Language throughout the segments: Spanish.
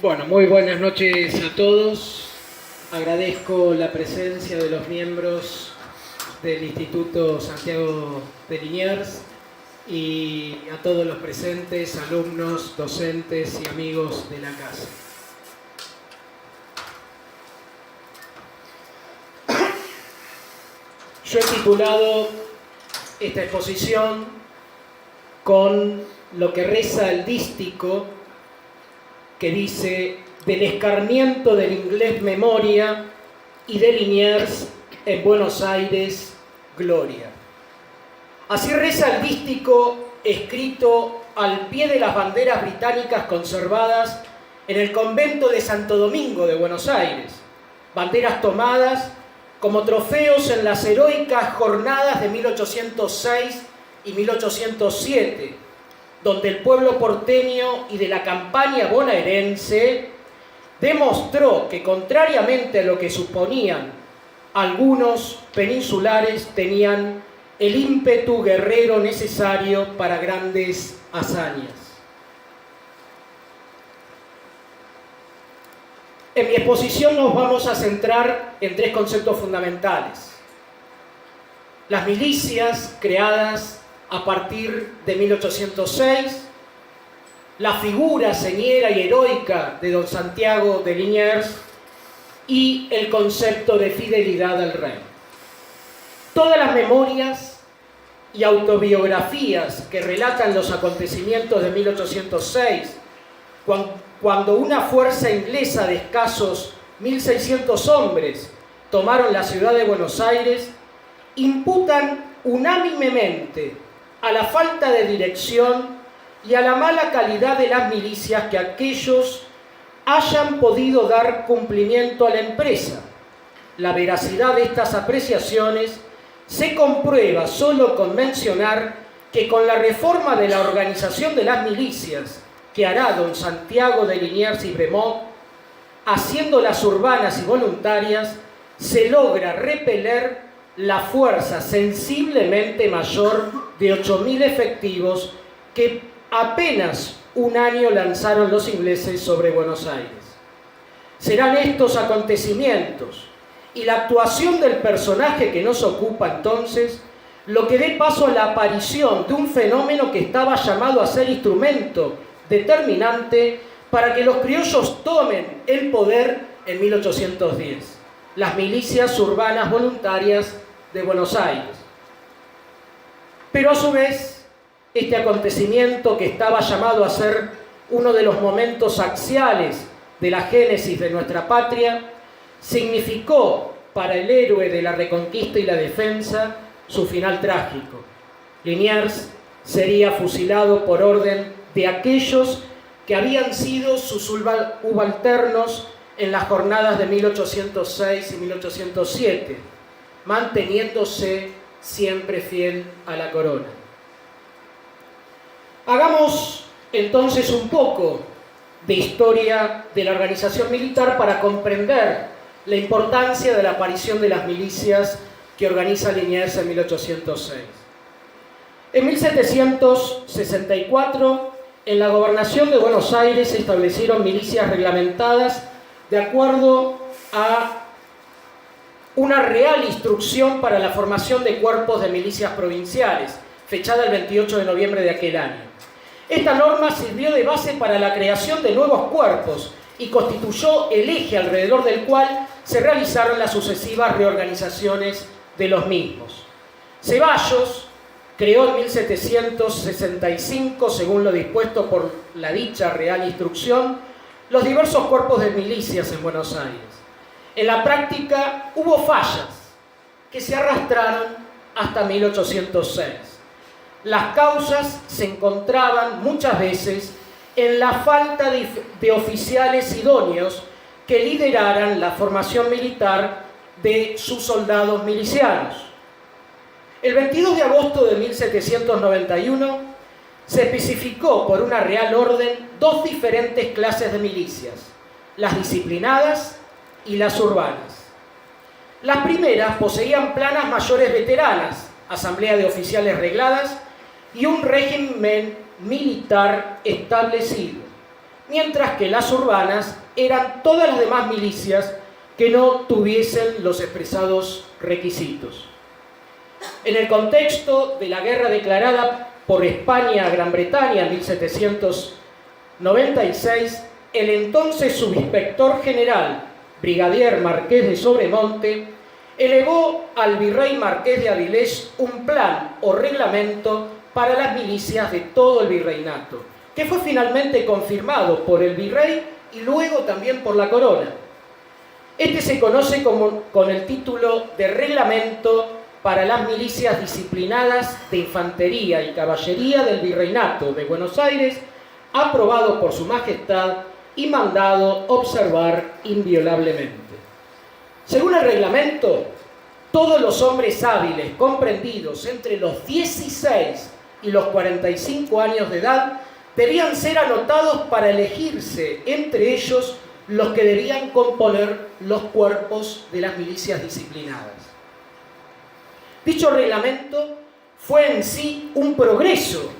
Bueno, muy buenas noches a todos. Agradezco la presencia de los miembros del Instituto Santiago de Liniers y a todos los presentes, alumnos, docentes y amigos de la casa. Yo he titulado esta exposición con lo que reza el dístico que dice: del escarmiento del inglés memoria y de Liniers en Buenos Aires gloria. Así reza el dístico escrito al pie de las banderas británicas conservadas en el convento de Santo Domingo de Buenos Aires, banderas tomadas como trofeos en las heroicas jornadas de 1806 y 1807, donde el pueblo porteño y de la campaña bonaerense demostró que, contrariamente a lo que suponían algunos peninsulares, tenían el ímpetu guerrero necesario para grandes hazañas. En mi exposición nos vamos a centrar en tres conceptos fundamentales: las milicias creadas a partir de 1806, la figura señera y heroica de don Santiago de Liniers y el concepto de fidelidad al rey. Todas las memorias y autobiografías que relatan los acontecimientos de 1806, cuando una fuerza inglesa de escasos 1.600 hombres tomaron la ciudad de Buenos Aires, imputan unánimemente a la falta de dirección y a la mala calidad de las milicias que aquellos hayan podido dar cumplimiento a la empresa. La veracidad de estas apreciaciones se comprueba solo con mencionar que con la reforma de la organización de las milicias que hará don Santiago de Liniers y Bremont, haciéndolas urbanas y voluntarias, se logra repeler la fuerza sensiblemente mayor de 8.000 efectivos que apenas un año lanzaron los ingleses sobre Buenos Aires. Serán estos acontecimientos y la actuación del personaje que nos ocupa entonces lo que dé paso a la aparición de un fenómeno que estaba llamado a ser instrumento determinante para que los criollos tomen el poder en 1810, las milicias urbanas voluntarias de Buenos Aires. Pero a su vez, este acontecimiento, que estaba llamado a ser uno de los momentos axiales de la génesis de nuestra patria, significó para el héroe de la reconquista y la defensa su final trágico. Liniers sería fusilado por orden de aquellos que habían sido sus subalternos en las jornadas de 1806 y 1807, manteniéndose siempre fiel a la corona. Hagamos entonces un poco de historia de la organización militar para comprender la importancia de la aparición de las milicias que organiza Liniers en 1806. En 1764, en la gobernación de Buenos Aires se establecieron milicias reglamentadas de acuerdo a una real instrucción para la formación de cuerpos de milicias provinciales, fechada el 28 de noviembre de aquel año. Esta norma sirvió de base para la creación de nuevos cuerpos y constituyó el eje alrededor del cual se realizaron las sucesivas reorganizaciones de los mismos. Ceballos creó en 1765, según lo dispuesto por la dicha real instrucción, los diversos cuerpos de milicias en Buenos Aires. En la práctica hubo fallas que se arrastraron hasta 1806. Las causas se encontraban muchas veces en la falta de oficiales idóneos que lideraran la formación militar de sus soldados milicianos. El 22 de agosto de 1791 se especificó por una real orden dos diferentes clases de milicias: las disciplinadas y las urbanas. Las primeras poseían planas mayores veteranas, asamblea de oficiales regladas y un régimen militar establecido, mientras que las urbanas eran todas las demás milicias que no tuviesen los expresados requisitos. En el contexto de la guerra declarada por España a Gran Bretaña en 1796, el entonces subinspector general, brigadier Marqués de Sobremonte, elevó al virrey Marqués de Avilés un plan o reglamento para las milicias de todo el virreinato, que fue finalmente confirmado por el virrey y luego también por la corona. Este se conoce con el título de Reglamento para las milicias disciplinadas de infantería y caballería del Virreinato de Buenos Aires, aprobado por Su Majestad y mandado observar inviolablemente. Según el reglamento, todos los hombres hábiles comprendidos entre los 16 y los 45 años de edad debían ser anotados para elegirse entre ellos los que debían componer los cuerpos de las milicias disciplinadas. Dicho reglamento fue en sí un progreso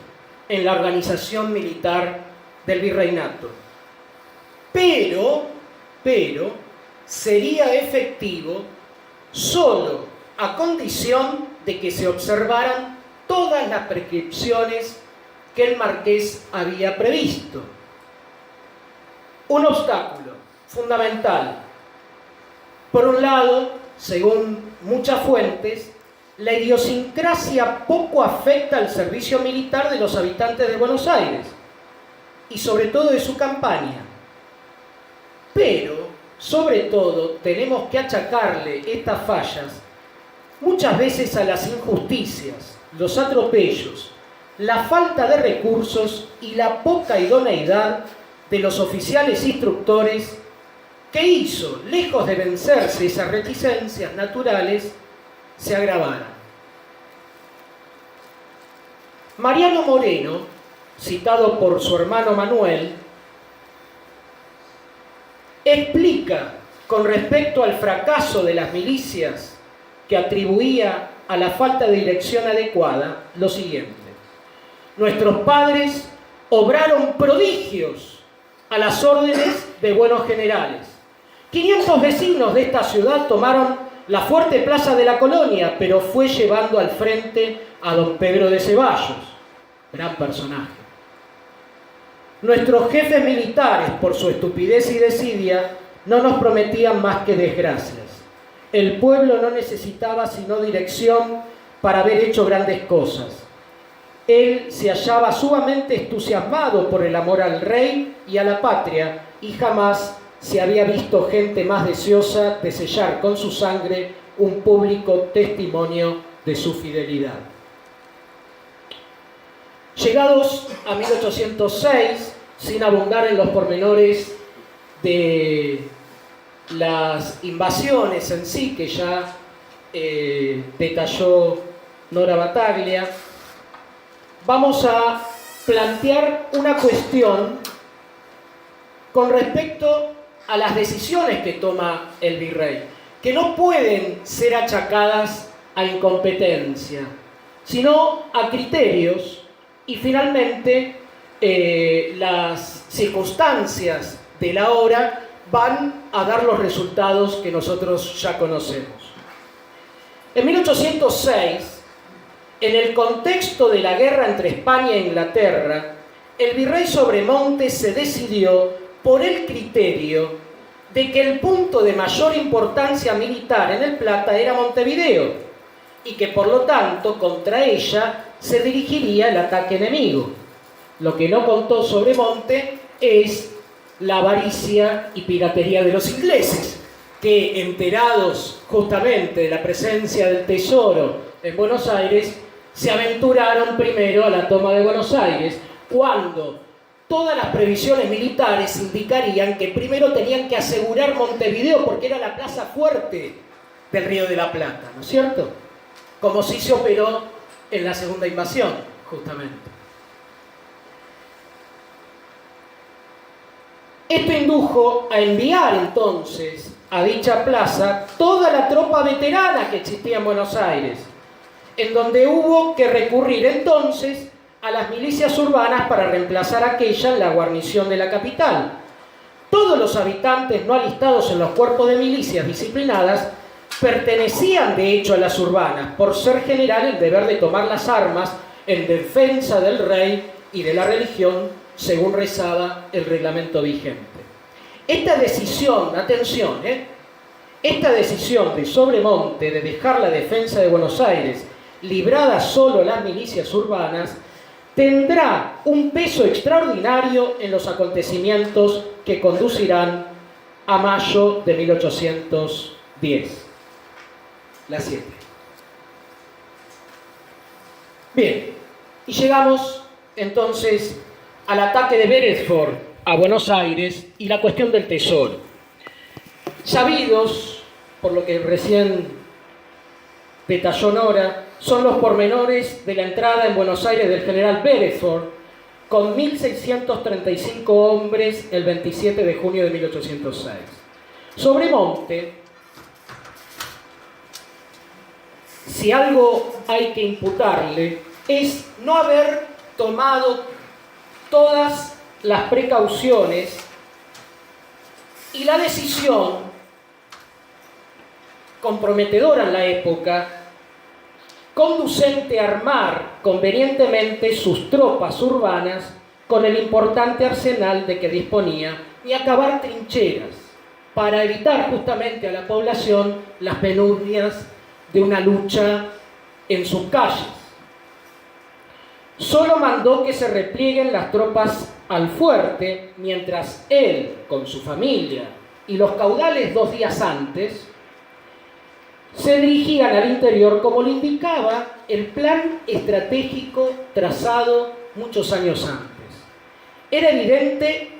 en la organización militar del virreinato, pero sería efectivo solo a condición de que se observaran todas las prescripciones que el marqués había previsto. Un obstáculo fundamental. Por un lado, según muchas fuentes, la idiosincrasia poco afecta al servicio militar de los habitantes de Buenos Aires y sobre todo de su campaña. Pero, sobre todo, tenemos que achacarle estas fallas muchas veces a las injusticias, los atropellos, la falta de recursos y la poca idoneidad de los oficiales instructores que hizo, lejos de vencerse esas reticencias naturales, se agravaran. Mariano Moreno, citado por su hermano Manuel, explica con respecto al fracaso de las milicias que atribuía a la falta de dirección adecuada lo siguiente: nuestros padres obraron prodigios a las órdenes de buenos generales. 500 vecinos de esta ciudad tomaron la fuerte plaza de la Colonia, pero fue llevando al frente a don Pedro de Ceballos, gran personaje. Nuestros jefes militares, por su estupidez y desidia, no nos prometían más que desgracias. El pueblo no necesitaba sino dirección para haber hecho grandes cosas. Él se hallaba sumamente entusiasmado por el amor al rey y a la patria, y jamás se había visto gente más deseosa de sellar con su sangre un público testimonio de su fidelidad. Llegados a 1806, sin abundar en los pormenores de las invasiones en sí, que ya detalló Nora Battaglia, vamos a plantear una cuestión con respecto a las decisiones que toma el virrey, que no pueden ser achacadas a incompetencia, sino a criterios, y finalmente las circunstancias de la hora van a dar los resultados que nosotros ya conocemos. En 1806, en el contexto de la guerra entre España e Inglaterra, el virrey Sobremonte se decidió por el criterio de que el punto de mayor importancia militar en el Plata era Montevideo y que por lo tanto contra ella se dirigiría el ataque enemigo. Lo que no contó Sobremonte es la avaricia y piratería de los ingleses, que enterados justamente de la presencia del tesoro en Buenos Aires, se aventuraron primero a la toma de Buenos Aires, cuando todas las previsiones militares indicarían que primero tenían que asegurar Montevideo porque era la plaza fuerte del Río de la Plata, ¿no es cierto? Como sí se operó en la segunda invasión, justamente. Esto indujo a enviar entonces a dicha plaza toda la tropa veterana que existía en Buenos Aires, en donde hubo que recurrir entonces a las milicias urbanas para reemplazar aquella en la guarnición de la capital. Todos los habitantes no alistados en los cuerpos de milicias disciplinadas pertenecían de hecho a las urbanas, por ser general el deber de tomar las armas en defensa del rey y de la religión, según rezaba el reglamento vigente. Esta decisión, atención, esta decisión de Sobremonte de dejar la defensa de Buenos Aires librada solo a las milicias urbanas tendrá un peso extraordinario en los acontecimientos que conducirán a mayo de 1810. La 7. Bien, y llegamos entonces al ataque de Beresford a Buenos Aires y la cuestión del tesoro. Sabidos, por lo que recién detalló Nora, son los pormenores de la entrada en Buenos Aires del general Beresford con 1.635 hombres el 27 de junio de 1806. Sobremonte, si algo hay que imputarle, es no haber tomado todas las precauciones y la decisión comprometedora en la época, conducente a armar convenientemente sus tropas urbanas con el importante arsenal de que disponía y acabar trincheras para evitar justamente a la población las penurias de una lucha en sus calles. Solo mandó que se replieguen las tropas al fuerte, mientras él, con su familia y los caudales 2 días antes, se dirigían al interior como lo indicaba el plan estratégico trazado muchos años antes. Era evidente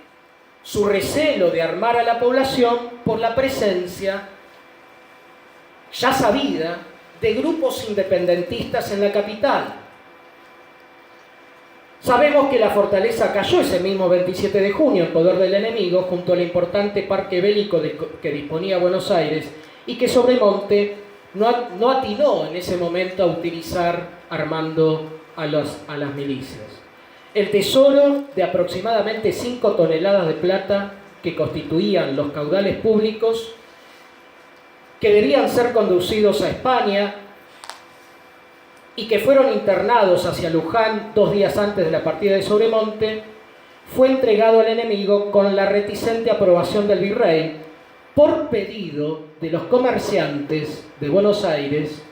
su recelo de armar a la población por la presencia ya sabida de grupos independentistas en la capital. Sabemos que la fortaleza cayó ese mismo 27 de junio en poder del enemigo junto al importante parque bélico que disponía Buenos Aires y que Sobremonte no atinó en ese momento a utilizar armando a las milicias. El tesoro de aproximadamente 5 toneladas de plata que constituían los caudales públicos que debían ser conducidos a España y que fueron internados hacia Luján 2 días antes de la partida de Sobremonte, fue entregado al enemigo con la reticente aprobación del virrey por pedido de los comerciantes de Buenos Aires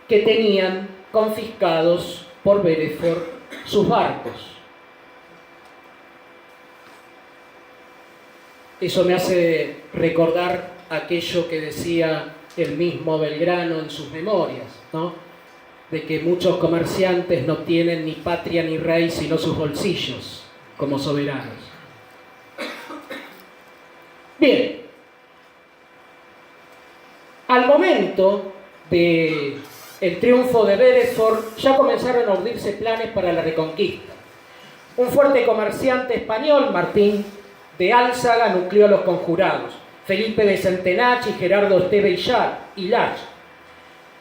que tenían confiscados por Beresford sus barcos. Eso me hace recordar aquello que decía el mismo Belgrano en sus memorias, ¿no? De que muchos comerciantes no tienen ni patria ni rey sino sus bolsillos como soberanos. Bien, al momento del triunfo de Beresford ya comenzaron a urdirse planes para la reconquista. Un fuerte comerciante español, Martín de Álzaga, nucleó a los conjurados, Felipe de Centenach y Gerardo Esteve y Lach.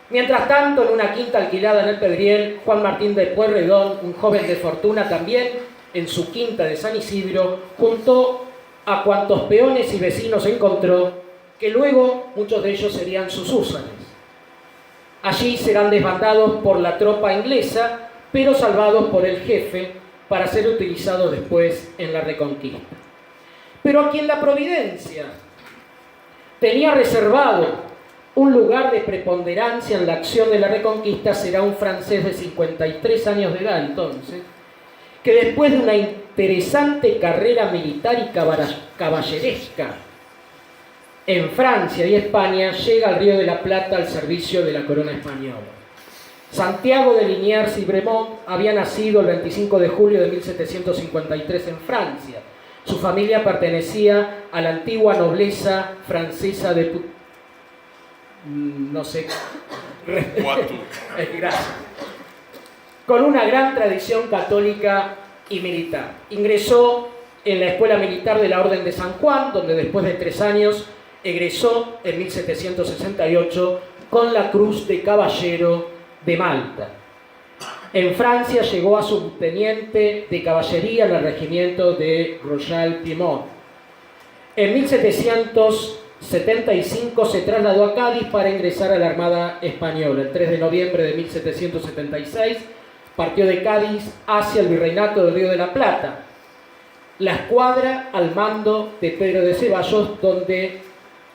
Mientras tanto, en una quinta alquilada en el Pedriel, Juan Martín de Pueyrredón, un joven de fortuna también, en su quinta de San Isidro, juntó a cuantos peones y vecinos encontró, que luego muchos de ellos serían sus húsares. Allí serán desbandados por la tropa inglesa, pero salvados por el jefe para ser utilizados después en la reconquista. Pero a quien la providencia tenía reservado un lugar de preponderancia en la acción de la reconquista será un francés de 53 años de edad entonces, que después de una interesante carrera militar y caballeresca en Francia y España, llega al Río de la Plata al servicio de la corona española. Santiago de Liniers y Bremont había nacido el 25 de julio de 1753 en Francia. Su familia pertenecía a la antigua nobleza francesa de no sé, gracias, con una gran tradición católica y militar. Ingresó en la Escuela Militar de la Orden de San Juan, donde después de 3 años egresó en 1768 con la Cruz de Caballero de Malta. En Francia llegó a subteniente de caballería en el regimiento de Royal Piemont. En 1775 se trasladó a Cádiz para ingresar a la Armada Española. El 3 de noviembre de 1776 partió de Cádiz hacia el Virreinato del Río de la Plata, la escuadra al mando de Pedro de Ceballos, donde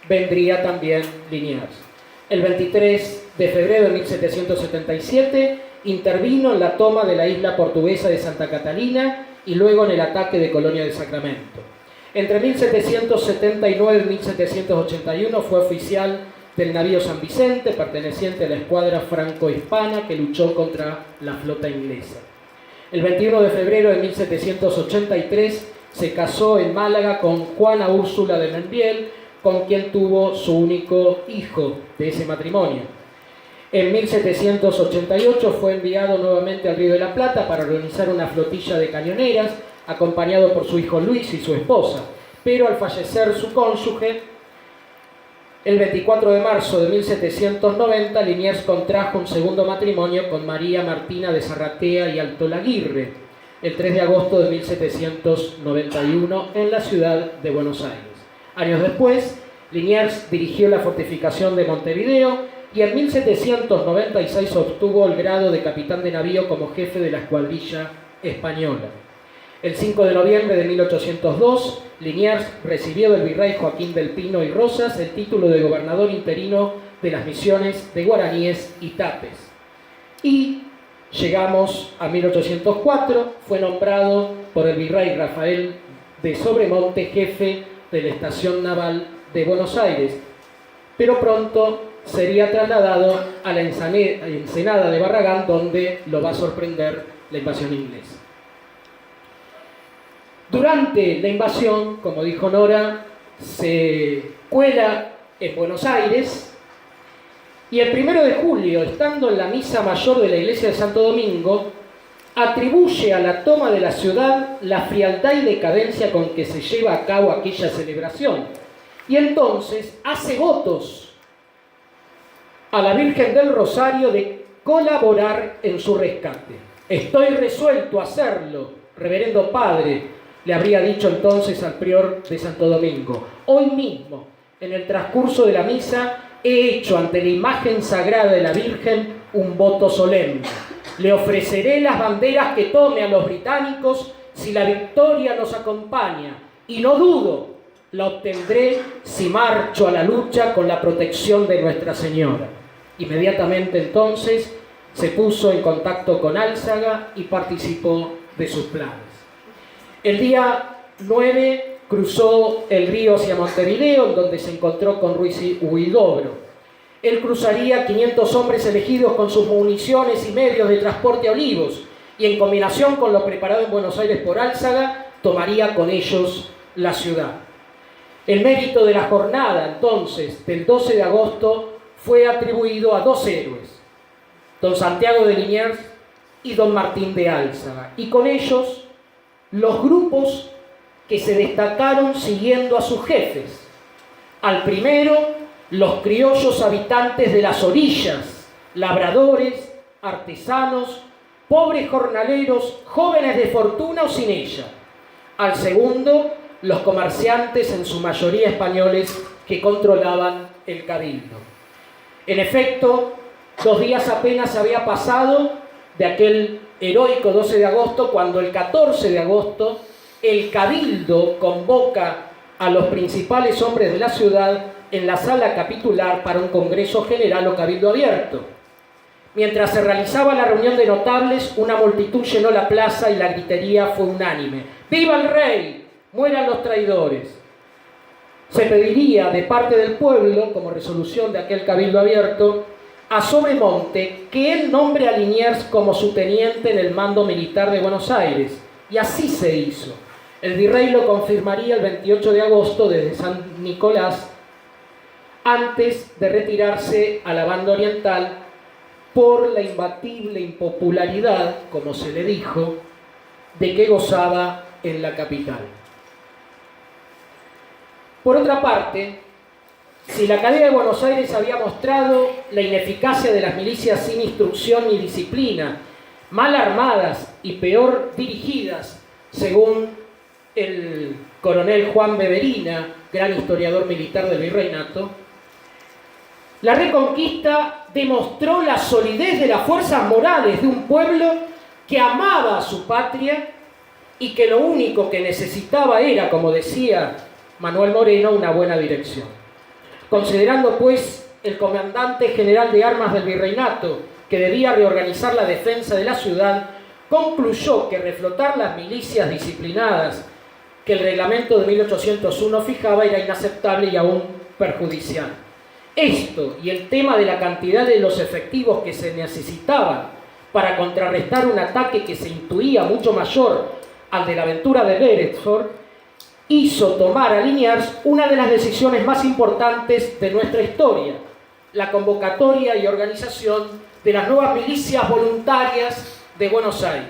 vendría también Liniers. El 23 de febrero de 1777 intervino en la toma de la isla portuguesa de Santa Catalina y luego en el ataque de Colonia del Sacramento. Entre 1779 y 1781 fue oficial del navío San Vicente, perteneciente a la escuadra franco-hispana que luchó contra la flota inglesa. El 21 de febrero de 1783 se casó en Málaga con Juana Úrsula de Membiel, con quien tuvo su único hijo de ese matrimonio. En 1788 fue enviado nuevamente al Río de la Plata para organizar una flotilla de cañoneras, acompañado por su hijo Luis y su esposa, pero al fallecer su cónyuge, el 24 de marzo de 1790, Liniers contrajo un segundo matrimonio con María Martina de Zarratea y Altolaguirre, el 3 de agosto de 1791, en la ciudad de Buenos Aires. Años después, Liniers dirigió la fortificación de Montevideo y en 1796 obtuvo el grado de capitán de navío como jefe de la escuadrilla española. El 5 de noviembre de 1802, Liniers recibió del virrey Joaquín del Pino y Rosas el título de gobernador interino de las misiones de Guaraníes y Tapes. Y llegamos a 1804, fue nombrado por el virrey Rafael de Sobremonte jefe de la Estación Naval de Buenos Aires, pero pronto sería trasladado a la Ensenada de Barragán, donde lo va a sorprender la invasión inglesa. Durante la invasión, como dijo Nora, se cuela en Buenos Aires y el 1 de julio, estando en la misa mayor de la iglesia de Santo Domingo, atribuye a la toma de la ciudad la frialdad y decadencia con que se lleva a cabo aquella celebración. Y entonces hace votos a la Virgen del Rosario de colaborar en su rescate. Estoy resuelto a hacerlo, reverendo padre, le habría dicho entonces al prior de Santo Domingo. Hoy mismo, en el transcurso de la misa, he hecho ante la imagen sagrada de la Virgen un voto solemne. Le ofreceré las banderas que tome a los británicos si la victoria nos acompaña, y no dudo, la obtendré si marcho a la lucha con la protección de Nuestra Señora. Inmediatamente entonces se puso en contacto con Álzaga y participó de sus planes. El día 9 cruzó el río hacia Montevideo, en donde se encontró con Ruiz Huidobro. Él cruzaría 500 hombres elegidos con sus municiones y medios de transporte a Olivos, y en combinación con lo preparado en Buenos Aires por Álzaga, tomaría con ellos la ciudad. El mérito de la jornada, entonces, del 12 de agosto, fue atribuido a dos héroes, don Santiago de Liniers y don Martín de Álzaga, y con ellos los grupos que se destacaron siguiendo a sus jefes. Al primero, los criollos habitantes de las orillas, labradores, artesanos, pobres jornaleros, jóvenes de fortuna o sin ella. Al segundo, los comerciantes, en su mayoría españoles, que controlaban el cabildo. En efecto, 2 días apenas había pasado de aquel heroico 12 de agosto, cuando el 14 de agosto el cabildo convoca a los principales hombres de la ciudad en la sala capitular para un congreso general o cabildo abierto. Mientras se realizaba la reunión de notables, una multitud llenó la plaza y la gritería fue unánime. ¡Viva el rey! ¡Mueran los traidores! Se pediría de parte del pueblo, como resolución de aquel cabildo abierto, a Sobremonte que él nombre a Liniers como su teniente en el mando militar de Buenos Aires. Y así se hizo. El virrey lo confirmaría el 28 de agosto desde San Nicolás, antes de retirarse a la banda oriental por la imbatible impopularidad, como se le dijo, de que gozaba en la capital. Por otra parte, si la caída de Buenos Aires había mostrado la ineficacia de las milicias sin instrucción ni disciplina, mal armadas y peor dirigidas, según el coronel Juan Beverina, gran historiador militar del virreinato, la Reconquista demostró la solidez de las fuerzas morales de un pueblo que amaba a su patria y que lo único que necesitaba era, como decía Manuel Moreno, una buena dirección. Considerando, pues, el comandante general de armas del virreinato que debía reorganizar la defensa de la ciudad, concluyó que reflotar las milicias disciplinadas que el reglamento de 1801 fijaba era inaceptable y aún perjudicial. Esto y el tema de la cantidad de los efectivos que se necesitaban para contrarrestar un ataque que se intuía mucho mayor al de la aventura de Beresford, hizo tomar a Liniers una de las decisiones más importantes de nuestra historia: la convocatoria y organización de las nuevas milicias voluntarias de Buenos Aires.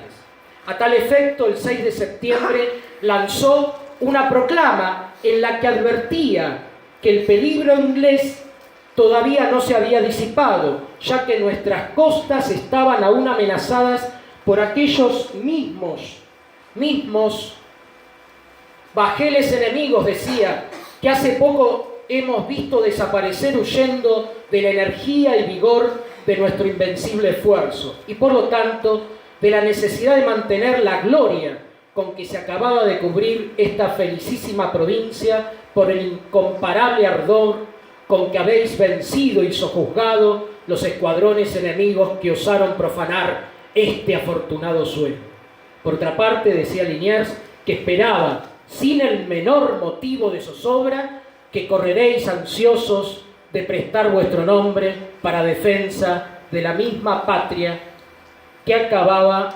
A tal efecto, el 6 de septiembre lanzó una proclama en la que advertía que el peligro inglés todavía no se había disipado, ya que nuestras costas estaban aún amenazadas por aquellos mismos bajeles enemigos, decía, que hace poco hemos visto desaparecer huyendo de la energía y vigor de nuestro invencible esfuerzo, y por lo tanto de la necesidad de mantener la gloria con que se acababa de cubrir esta felicísima provincia por el incomparable ardor con que habéis vencido y sojuzgado los escuadrones enemigos que osaron profanar este afortunado sueño. Por otra parte, decía Liniers, que esperaba, sin el menor motivo de zozobra, que correréis ansiosos de prestar vuestro nombre para defensa de la misma patria que acaba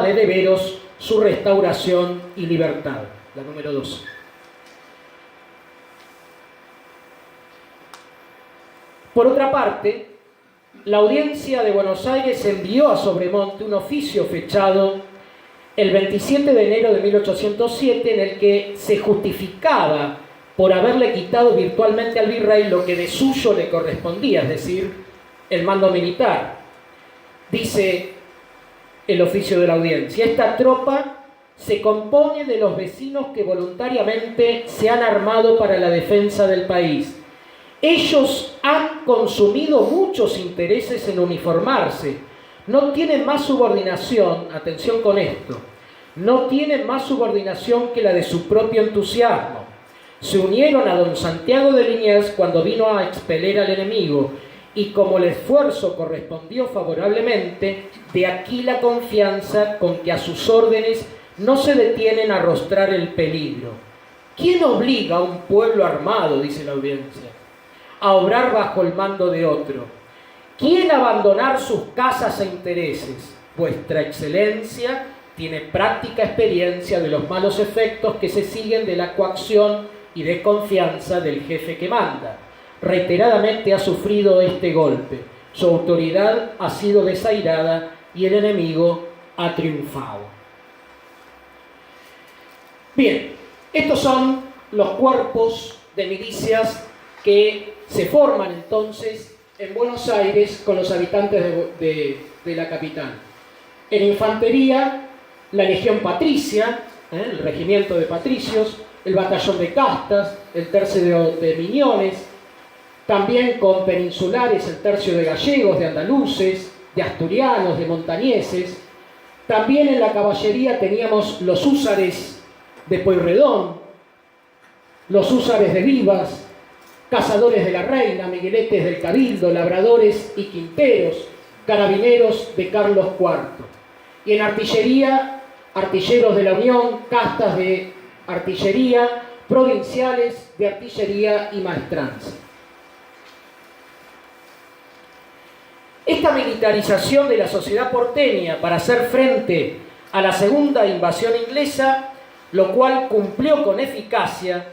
de deberos su restauración y libertad. La número 12. Por otra parte, la Audiencia de Buenos Aires envió a Sobremonte un oficio fechado el 27 de enero de 1807 en el que se justificaba por haberle quitado virtualmente al virrey lo que de suyo le correspondía, es decir, el mando militar. Dice el oficio de la audiencia: esta tropa se compone de los vecinos que voluntariamente se han armado para la defensa del país. Ellos han consumido muchos intereses en uniformarse. No tienen más subordinación, atención con esto, no tienen más subordinación que la de su propio entusiasmo. Se unieron a don Santiago de Liniers cuando vino a expeler al enemigo, y como el esfuerzo correspondió favorablemente, de aquí la confianza con que a sus órdenes no se detienen a arrostrar el peligro. ¿Quién obliga a un pueblo armado, dice la audiencia, a obrar bajo el mando de otro? ¿Quién abandonar sus casas e intereses? Vuestra Excelencia tiene práctica experiencia de los malos efectos que se siguen de la coacción y desconfianza del jefe que manda. Reiteradamente ha sufrido este golpe. Su autoridad ha sido desairada y el enemigo ha triunfado. Bien, estos son los cuerpos de milicias que se forman entonces en Buenos Aires con los habitantes de la capital. En infantería, la Legión Patricia, el regimiento de patricios, el batallón de castas, el tercio de miñones, también con peninsulares el tercio de gallegos, de andaluces, de asturianos, de montañeses. También en la caballería teníamos los húsares de Pueyrredón, los húsares de Vivas, cazadores de la Reina, migueletes del Cabildo, labradores y quinteros, carabineros de Carlos IV. Y en artillería, artilleros de la Unión, castas de artillería, provinciales de artillería y maestranza. Esta militarización de la sociedad porteña para hacer frente a la segunda invasión inglesa, lo cual cumplió con eficacia,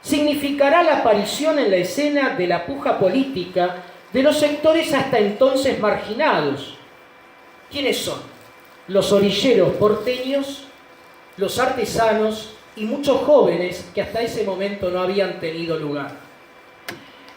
significará la aparición en la escena de la puja política de los sectores hasta entonces marginados. ¿Quiénes son? Los orilleros porteños, los artesanos y muchos jóvenes que hasta ese momento no habían tenido lugar.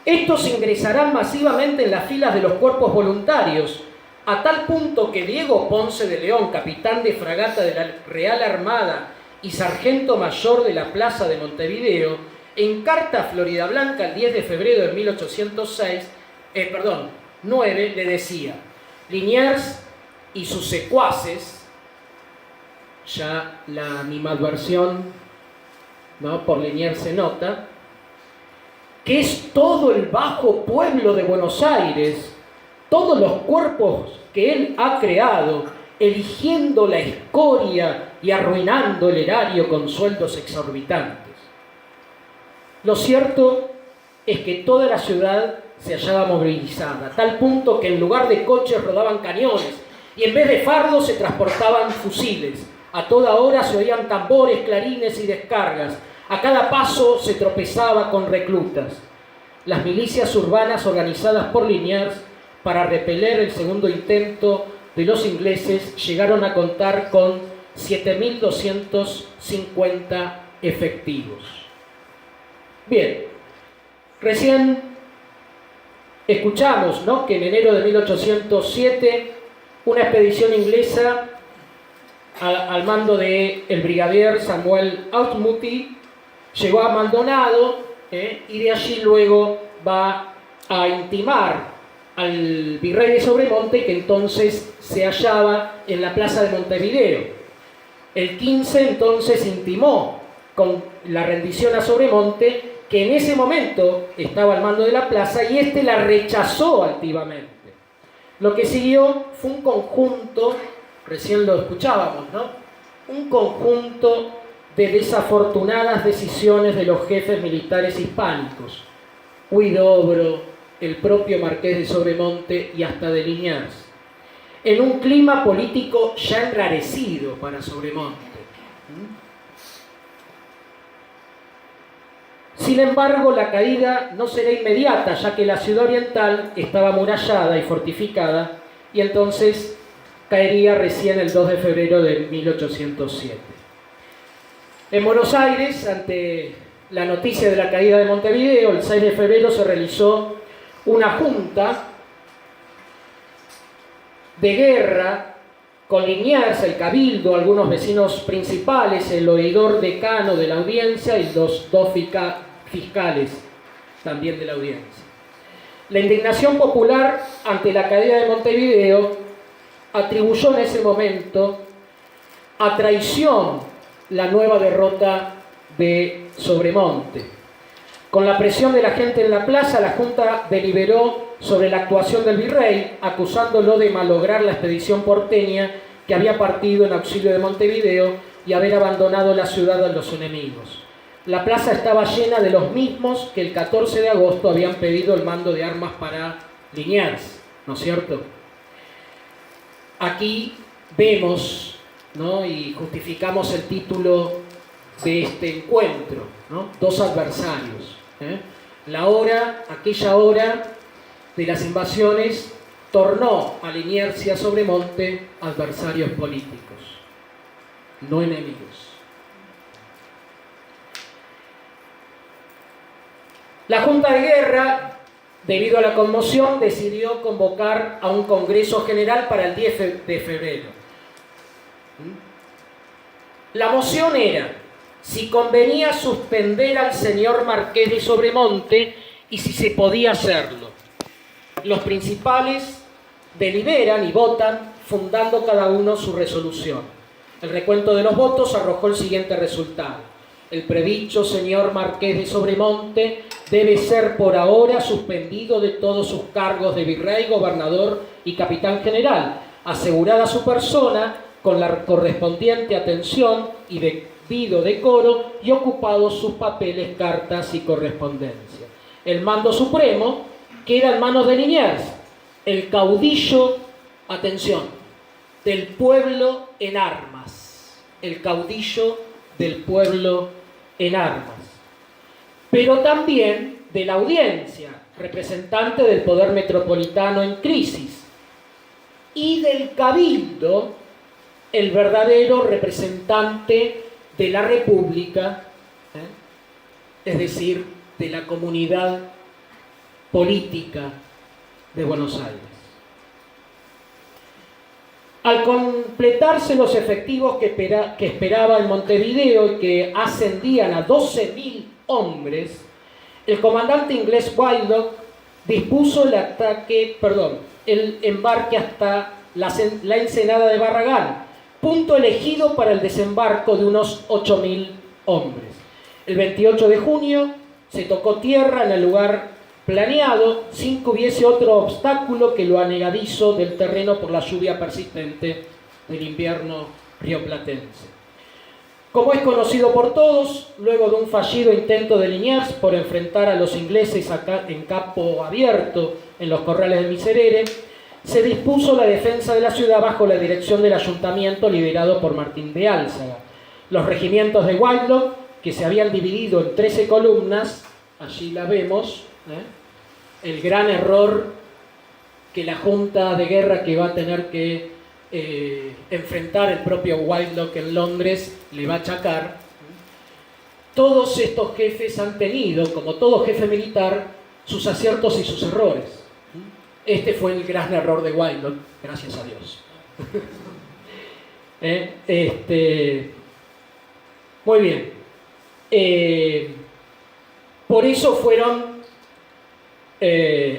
Estos ingresarán masivamente en las filas de los cuerpos voluntarios, a tal punto que Diego Ponce de León, capitán de fragata de la Real Armada y sargento mayor de la Plaza de Montevideo, en carta a Floridablanca el 10 de febrero de 9 le decía: Liniers y sus secuaces, ya la animadversión, ¿no?, por Liniers se nota, que es todo el bajo pueblo de Buenos Aires, todos los cuerpos que él ha creado, eligiendo la escoria y arruinando el erario con sueldos exorbitantes. Lo cierto es que toda la ciudad se hallaba movilizada, a tal punto que en lugar de coches rodaban cañones y en vez de fardos se transportaban fusiles. A toda hora se oían tambores, clarines y descargas. A cada paso se tropezaba con reclutas. Las milicias urbanas organizadas por Liniers para repeler el segundo intento de los ingleses llegaron a contar con 7.250 efectivos. Bien, recién escuchamos, ¿no?, que en enero de 1807 una expedición inglesa al mando del brigadier Samuel Auchmuty llegó a Maldonado, y de allí luego va a intimar al virrey de Sobremonte, que entonces se hallaba en la plaza de Montevideo. El 15 entonces intimó con la rendición a Sobremonte, que en ese momento estaba al mando de la plaza, y éste la rechazó altivamente. Lo que siguió fue un conjunto, recién lo escuchábamos, ¿no?, un conjunto de desafortunadas decisiones de los jefes militares hispánicos, Huidobro, el propio Marqués de Sobremonte y hasta de Liniers, en un clima político ya enrarecido para Sobremonte. Sin embargo, la caída no será inmediata, ya que la ciudad oriental estaba amurallada y fortificada, y entonces caería recién el 2 de febrero de 1807. En Buenos Aires, ante la noticia de la caída de Montevideo, el 6 de febrero se realizó una junta de guerra con Liniers, el cabildo, algunos vecinos principales, el oidor decano de la audiencia y los dos fiscales también de la audiencia. La indignación popular ante la caída de Montevideo atribuyó en ese momento a traición la nueva derrota de Sobremonte. Con la presión de la gente en la plaza, la Junta deliberó sobre la actuación del virrey, acusándolo de malograr la expedición porteña que había partido en auxilio de Montevideo y haber abandonado la ciudad a los enemigos. La plaza estaba llena de los mismos que el 14 de agosto habían pedido el mando de armas para Liniers, ¿no es cierto? Aquí vemos, ¿no?, y justificamos el título de este encuentro, ¿no?, dos adversarios. Aquella hora de las invasiones tornó a Liniers y a Sobremonte adversarios políticos, no enemigos. La Junta de Guerra, debido a la conmoción, decidió convocar a un Congreso General para el 10 de febrero. La moción era si convenía suspender al señor Marqués de Sobremonte y si se podía hacerlo. Los principales deliberan y votan, fundando cada uno su resolución. El recuento de los votos arrojó el siguiente resultado: el predicho señor Marqués de Sobremonte debe ser por ahora suspendido de todos sus cargos de virrey, gobernador y capitán general, asegurada su persona con la correspondiente atención y debido decoro, y ocupados sus papeles, cartas y correspondencia. El mando supremo queda en manos de Liniers, el caudillo, atención, del pueblo en armas, el caudillo del pueblo en armas, pero también de la audiencia, representante del poder metropolitano en crisis, y del cabildo, el verdadero representante de la República, es decir, de la comunidad política de Buenos Aires. Al completarse los efectivos que esperaba en Montevideo y que ascendían a 12.000 hombres, el comandante inglés Whitelock dispuso el embarque hasta la ensenada de Barragán, punto elegido para el desembarco de unos 8.000 hombres. El 28 de junio se tocó tierra en el lugar planeado, sin que hubiese otro obstáculo que lo anegadizo del terreno por la lluvia persistente del invierno rioplatense. Como es conocido por todos, luego de un fallido intento de Liniers por enfrentar a los ingleses en campo abierto en los corrales de Miserere, se dispuso la defensa de la ciudad bajo la dirección del ayuntamiento liderado por Martín de Álzaga. Los regimientos de Whitelock, que se habían dividido en 13 columnas, allí la vemos, el gran error que la Junta de Guerra que va a tener que enfrentar el propio Whitelock en Londres le va a achacar. Todos estos jefes han tenido, como todo jefe militar, sus aciertos y sus errores. Este fue el gran error de Whitelock, gracias a Dios. Muy bien. Por eso fueron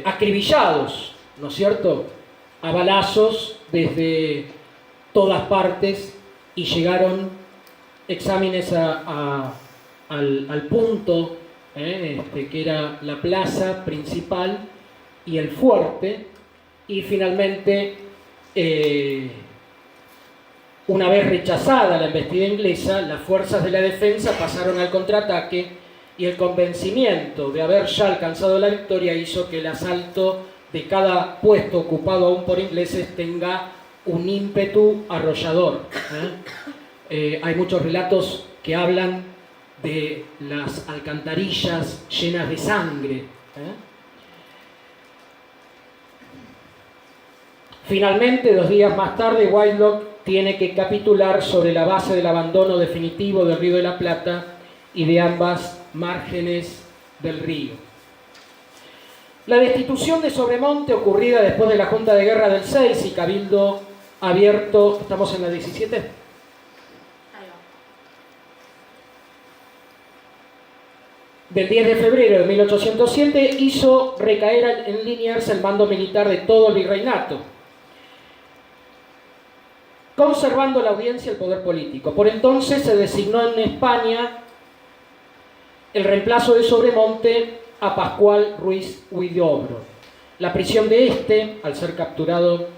acribillados, ¿no es cierto?, a balazos desde todas partes, y llegaron exámenes al punto que era la plaza principal y el fuerte, y finalmente una vez rechazada la embestida inglesa, las fuerzas de la defensa pasaron al contraataque, y el convencimiento de haber ya alcanzado la victoria hizo que el asalto de cada puesto ocupado aún por ingleses tenga un ímpetu arrollador. Hay muchos relatos que hablan de las alcantarillas llenas de sangre. Finalmente, 2 días más tarde, Whitelock tiene que capitular sobre la base del abandono definitivo del Río de la Plata y de ambas márgenes del río. La destitución de Sobremonte, ocurrida después de la Junta de Guerra del 6 y cabildo abierto, estamos en la 17. Del 10 de febrero de 1807 hizo recaer en Liniers el mando militar de todo el virreinato, conservando la audiencia y el poder político. Por entonces se designó en España el reemplazo de Sobremonte a Pascual Ruiz Huidobro. La prisión de este, al ser capturado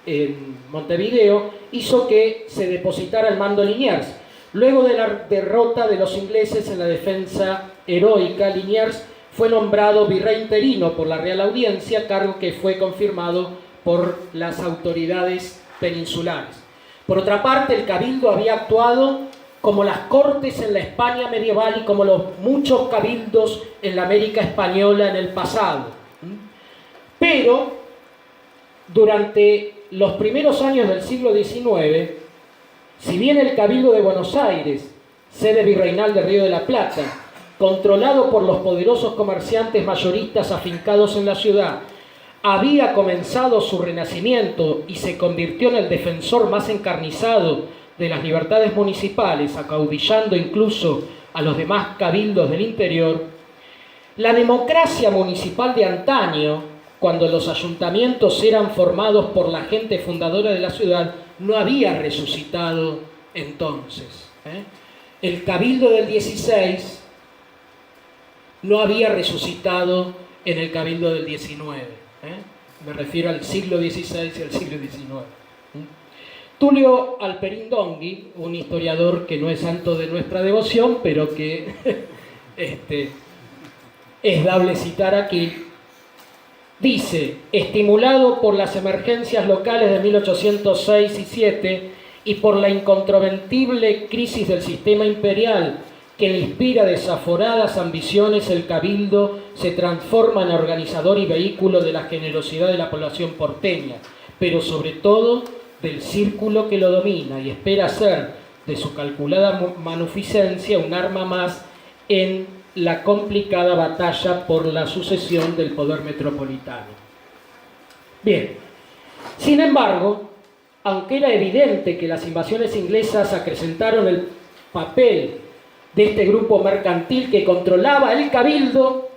en Montevideo, hizo que se depositara el mando Liniers. Luego de la derrota de los ingleses en la defensa heroica, Liniers fue nombrado virrey interino por la Real Audiencia, cargo que fue confirmado por las autoridades peninsulares. Por otra parte, el cabildo había actuado como las cortes en la España medieval y como los muchos cabildos en la América española en el pasado. Pero durante los primeros años del siglo XIX, si bien el Cabildo de Buenos Aires, sede virreinal de Río de la Plata, controlado por los poderosos comerciantes mayoristas afincados en la ciudad, había comenzado su renacimiento y se convirtió en el defensor más encarnizado de las libertades municipales, acaudillando incluso a los demás cabildos del interior, la democracia municipal de antaño, cuando los ayuntamientos eran formados por la gente fundadora de la ciudad, no había resucitado entonces. El cabildo del 16 no había resucitado en el cabildo del 19. Me refiero al siglo XVI y al siglo XIX. Tulio Alperindongui, un historiador que no es santo de nuestra devoción, pero que es dable citar aquí, dice: estimulado por las emergencias locales de 1806 y 7 y por la incontrovertible crisis del sistema imperial que le inspira desaforadas ambiciones, el cabildo se transforma en organizador y vehículo de la generosidad de la población porteña, pero sobre todo del círculo que lo domina, y espera hacer de su calculada magnificencia un arma más en la complicada batalla por la sucesión del poder metropolitano. Bien, sin embargo, aunque era evidente que las invasiones inglesas acrecentaron el papel de este grupo mercantil que controlaba el cabildo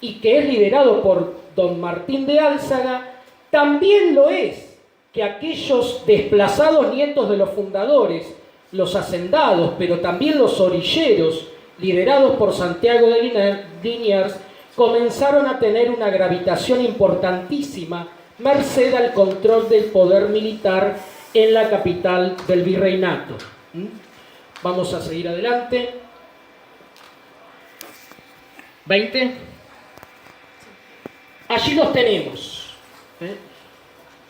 y que es liderado por don Martín de Álzaga, también lo es que aquellos desplazados nietos de los fundadores, los hacendados, pero también los orilleros, liderados por Santiago de Liniers, comenzaron a tener una gravitación importantísima merced al control del poder militar en la capital del virreinato. Vamos a seguir adelante. 20. Allí los tenemos.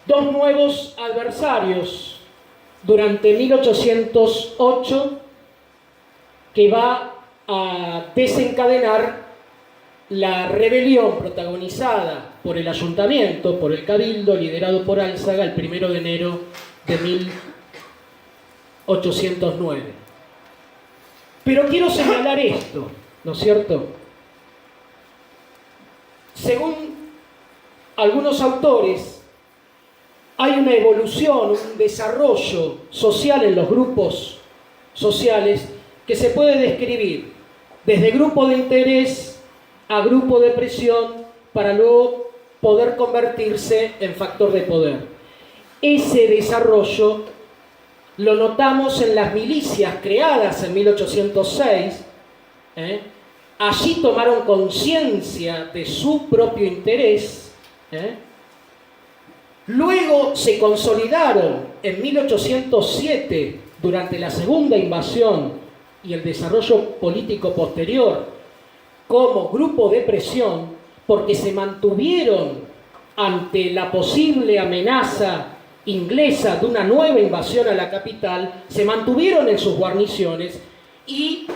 Dos nuevos adversarios durante 1808 que va a desencadenar la rebelión protagonizada por el ayuntamiento, por el cabildo, liderado por Álzaga, el 1 de enero de 1809. Pero quiero señalar esto, ¿no es cierto? Según algunos autores, hay una evolución, un desarrollo social en los grupos sociales que se puede describir desde grupo de interés a grupo de presión para luego poder convertirse en factor de poder. Ese desarrollo lo notamos en las milicias creadas en 1806. Allí tomaron conciencia de su propio interés. Luego se consolidaron en 1807 durante la segunda invasión y el desarrollo político posterior como grupo de presión, porque se mantuvieron ante la posible amenaza inglesa de una nueva invasión a la capital, se mantuvieron en sus guarniciones y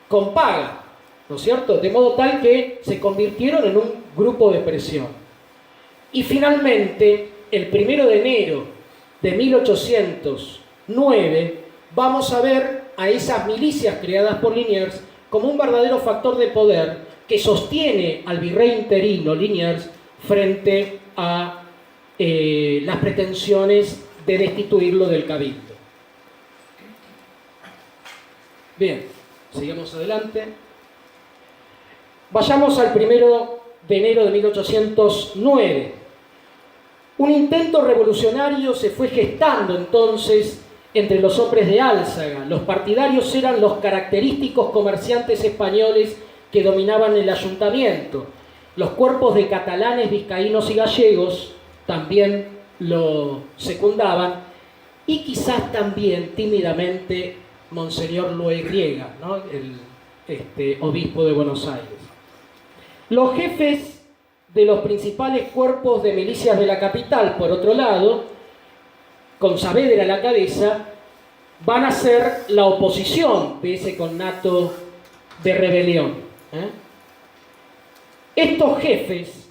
con paga, ¿no es cierto? De modo tal que se convirtieron en un grupo de presión. Y finalmente, el 1 de enero de 1809, vamos a ver a esas milicias creadas por Liniers como un verdadero factor de poder que sostiene al virrey interino Liniers frente a las pretensiones de destituirlo del cabildo. Bien, sigamos adelante. Vayamos al 1 de enero de 1809. Un intento revolucionario se fue gestando entonces entre los hombres de Álzaga. Los partidarios eran los característicos comerciantes españoles que dominaban el ayuntamiento. Los cuerpos de catalanes, vizcaínos y gallegos también lo secundaban, y quizás también tímidamente Monseñor Loeiriega, ¿no? el obispo de Buenos Aires. Los jefes de los principales cuerpos de milicias de la capital, por otro lado, con Saavedra a la cabeza, van a ser la oposición de ese connato de rebelión. Estos jefes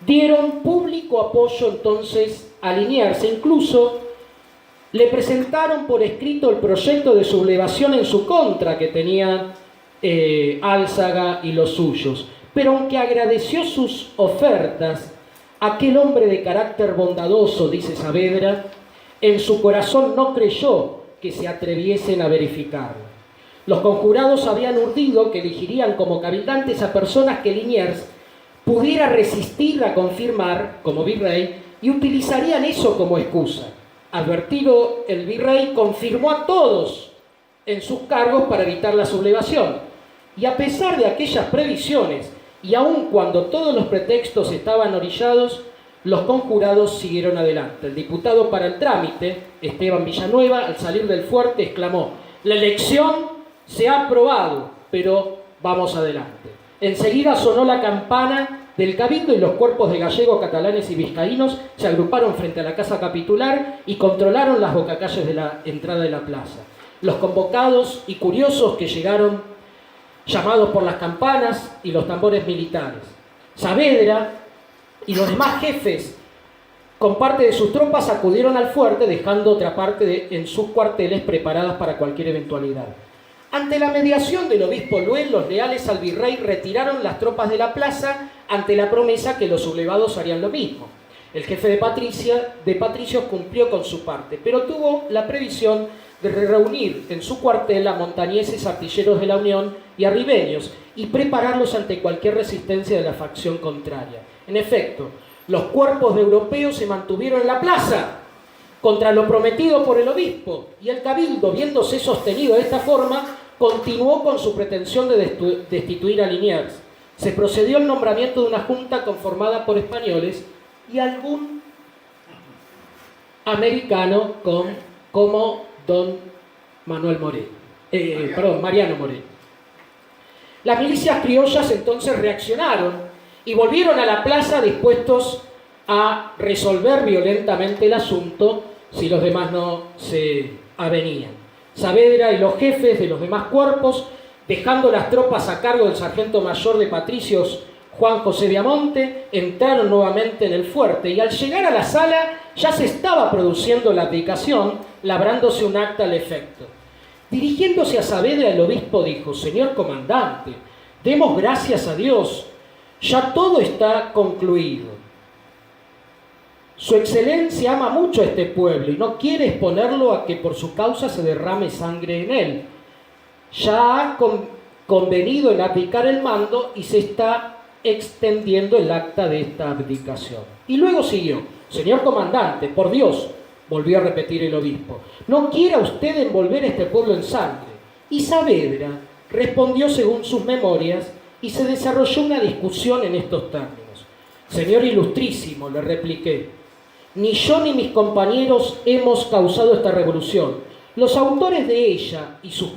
dieron público apoyo entonces a Liniers, incluso le presentaron por escrito el proyecto de sublevación en su contra que tenía Álzaga y los suyos. Pero aunque agradeció sus ofertas, aquel hombre de carácter bondadoso, dice Saavedra, en su corazón no creyó que se atreviesen a verificarlo. Los conjurados habían urdido que elegirían como cabildantes a personas que Liniers pudiera resistir a confirmar como virrey y utilizarían eso como excusa. Advertido el virrey, confirmó a todos en sus cargos para evitar la sublevación. Y a pesar de aquellas previsiones, y aun cuando todos los pretextos estaban orillados, los conjurados siguieron adelante. El diputado para el trámite, Esteban Villanueva, al salir del fuerte, exclamó: «La elección se ha aprobado, pero vamos adelante». Enseguida sonó la campana del cabildo y los cuerpos de gallegos, catalanes y vizcaínos se agruparon frente a la casa capitular y controlaron las bocacalles de la entrada de la plaza. Los convocados y curiosos que llegaron llamados por las campanas y los tambores militares. Saavedra y los demás jefes con parte de sus tropas acudieron al fuerte, dejando otra parte en sus cuarteles preparadas para cualquier eventualidad. Ante la mediación del obispo Luel, los leales al virrey retiraron las tropas de la plaza ante la promesa que los sublevados harían lo mismo. el jefe de patricios, cumplió con su parte, pero tuvo la previsión de reunir en su cuartel a montañeses, artilleros de la Unión y arribeños y prepararlos ante cualquier resistencia de la facción contraria. En efecto, los cuerpos de europeos se mantuvieron en la plaza contra lo prometido por el obispo, y el cabildo, viéndose sostenido de esta forma, continuó con su pretensión de destituir a Liniers. Se procedió al nombramiento de una junta conformada por españoles y algún americano como don Mariano Moreno. Las milicias criollas entonces reaccionaron y volvieron a la plaza dispuestos a resolver violentamente el asunto si los demás no se avenían. Saavedra y los jefes de los demás cuerpos, dejando las tropas a cargo del sargento mayor de patricios Juan José Viamonte, entraron nuevamente en el fuerte y al llegar a la sala ya se estaba produciendo la abdicación, labrándose un acta al efecto. Dirigiéndose a Saavedra, el obispo dijo: «Señor comandante, demos gracias a Dios, ya todo está concluido. Su excelencia ama mucho a este pueblo y no quiere exponerlo a que por su causa se derrame sangre en él. Ya ha convenido en abdicar el mando y se está extendiendo el acta de esta abdicación». Y luego siguió: «Señor comandante, por Dios», volvió a repetir el obispo, «no quiera usted envolver a este pueblo en sangre». Y Saavedra respondió según sus memorias y se desarrolló una discusión en estos términos. «Señor ilustrísimo», le repliqué, «ni yo ni mis compañeros hemos causado esta revolución. Los autores de ella y sus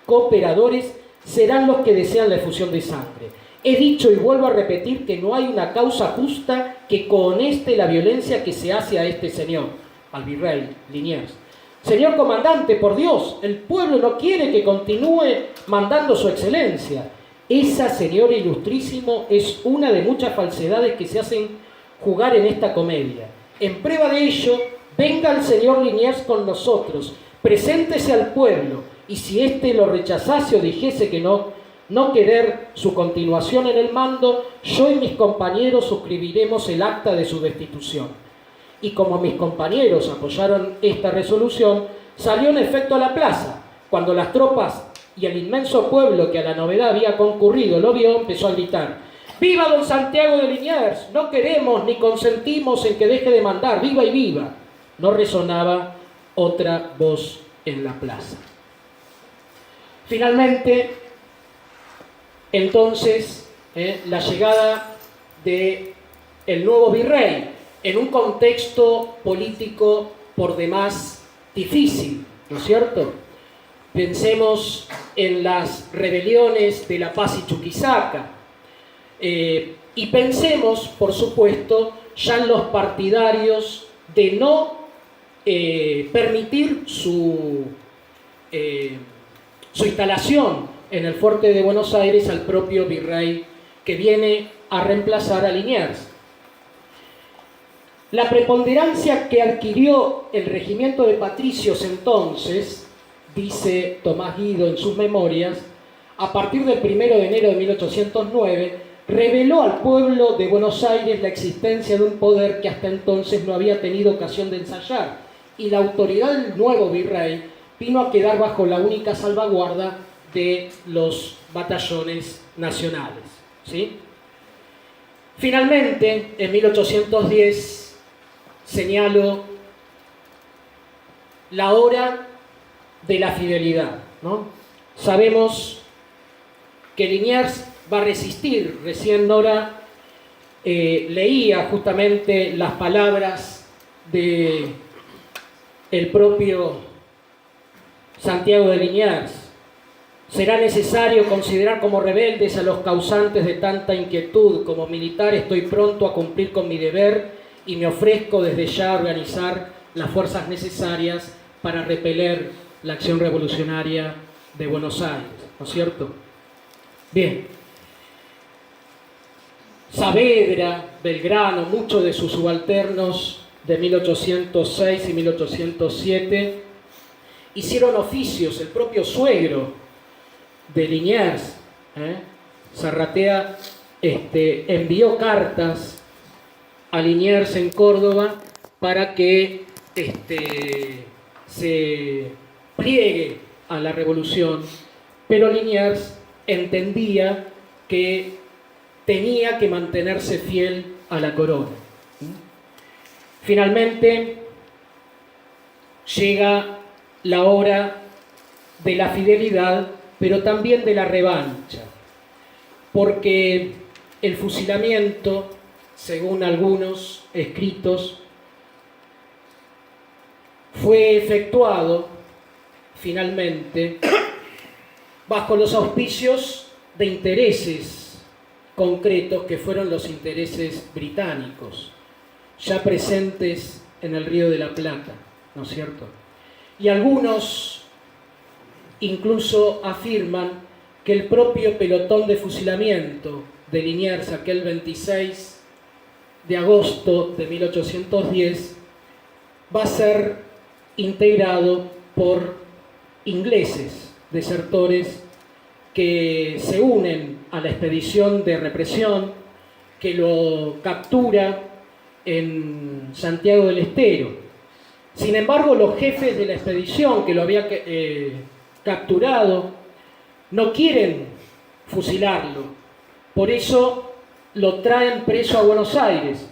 cooperadores serán los que desean la efusión de sangre. He dicho y vuelvo a repetir que no hay una causa justa que cohoneste la violencia que se hace a este señor», al virrey Liniers. «Señor comandante, por Dios, el pueblo no quiere que continúe mandando su excelencia. Esa, señor ilustrísimo, es una de muchas falsedades que se hacen jugar en esta comedia. En prueba de ello, venga el señor Liniers con nosotros, preséntese al pueblo, y si éste lo rechazase o dijese que no querer su continuación en el mando, yo y mis compañeros suscribiremos el acta de su destitución». Y como mis compañeros apoyaron esta resolución, salió en efecto a la plaza. Cuando las tropas y el inmenso pueblo que a la novedad había concurrido lo vio, empezó a gritar: «¡Viva don Santiago de Liniers! No queremos ni consentimos en que deje de mandar. ¡Viva y viva!». No resonaba otra voz en la plaza. Finalmente, entonces, la llegada del nuevo virrey, en un contexto político por demás difícil, ¿no es cierto? Pensemos en las rebeliones de La Paz y Chuquisaca, y pensemos, por supuesto, ya en los partidarios de no permitir su instalación en el fuerte de Buenos Aires al propio virrey que viene a reemplazar a Liniers. La preponderancia que adquirió el regimiento de patricios entonces, dice Tomás Guido en sus memorias, a partir del 1 de enero de 1809, reveló al pueblo de Buenos Aires la existencia de un poder que hasta entonces no había tenido ocasión de ensayar, y la autoridad del nuevo virrey vino a quedar bajo la única salvaguarda de los batallones nacionales, ¿sí? Finalmente, en 1810, señalo la hora de la fidelidad, ¿no? Sabemos que Liniers va a resistir. Recién Nora leía justamente las palabras de el propio Santiago de Liniers. «Será necesario considerar como rebeldes a los causantes de tanta inquietud. Como militar estoy pronto a cumplir con mi deber y me ofrezco desde ya a organizar las fuerzas necesarias para repeler la acción revolucionaria de Buenos Aires», ¿no es cierto? Bien. Saavedra, Belgrano, muchos de sus subalternos de 1806 y 1807 hicieron oficios. El propio suegro de a Liniers en Córdoba para que se pliegue a la revolución, pero Liniers entendía que tenía que mantenerse fiel a la corona. Finalmente llega la hora de la fidelidad, pero también de la revancha, porque el fusilamiento, según algunos escritos, fue efectuado finalmente bajo los auspicios de intereses concretos que fueron los intereses británicos, ya presentes en el Río de la Plata, ¿no es cierto? Y algunos incluso afirman que el propio pelotón de fusilamiento de Liniers, aquel 26 de agosto de 1810, va a ser integrado por ingleses, desertores que se unen a la expedición de represión que lo captura en Santiago del Estero. Sin embargo, los jefes de la expedición que lo había capturado no quieren fusilarlo, por eso lo traen preso a Buenos Aires,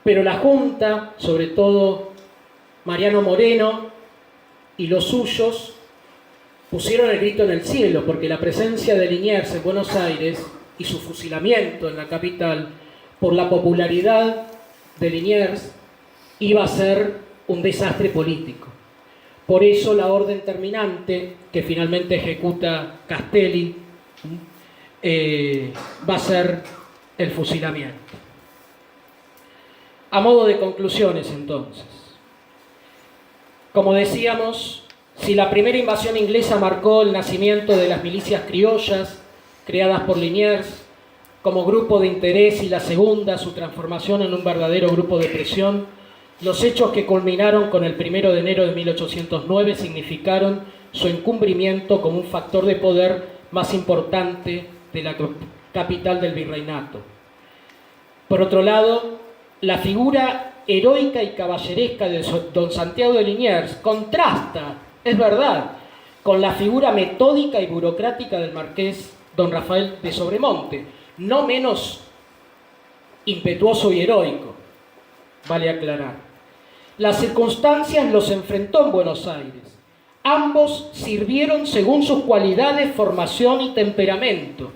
pero la Junta, sobre todo Mariano Moreno y los suyos, pusieron el grito en el cielo, porque la presencia de Liniers en Buenos Aires y su fusilamiento en la capital por la popularidad de Liniers iba a ser un desastre político. Por eso la orden terminante que finalmente ejecuta Castelli va a ser el fusilamiento. A modo de conclusiones, entonces, como decíamos, si la primera invasión inglesa marcó el nacimiento de las milicias criollas creadas por Liniers como grupo de interés, y la segunda, su transformación en un verdadero grupo de presión, los hechos que culminaron con el 1 de enero de 1809 significaron su encumbrimiento como un factor de poder más importante de la capital del virreinato. Por otro lado, la figura heroica y caballeresca de don Santiago de Liniers contrasta, es verdad, con la figura metódica y burocrática del marqués don Rafael de Sobremonte, no menos impetuoso y heroico, vale aclarar. Las circunstancias los enfrentó en Buenos Aires. Ambos sirvieron según sus cualidades, formación y temperamento.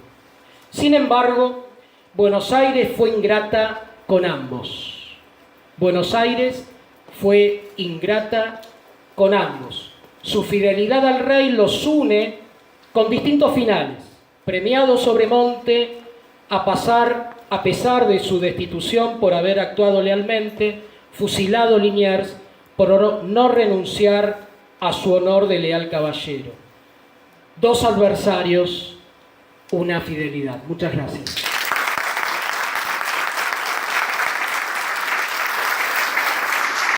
Sin embargo, Buenos Aires fue ingrata con ambos. Buenos Aires fue ingrata con ambos. Su fidelidad al rey los une con distintos finales. Premiado Sobremonte a pesar de su destitución por haber actuado lealmente, fusilado Liniers por no renunciar a su honor de leal caballero. Dos adversarios, una fidelidad. Muchas gracias.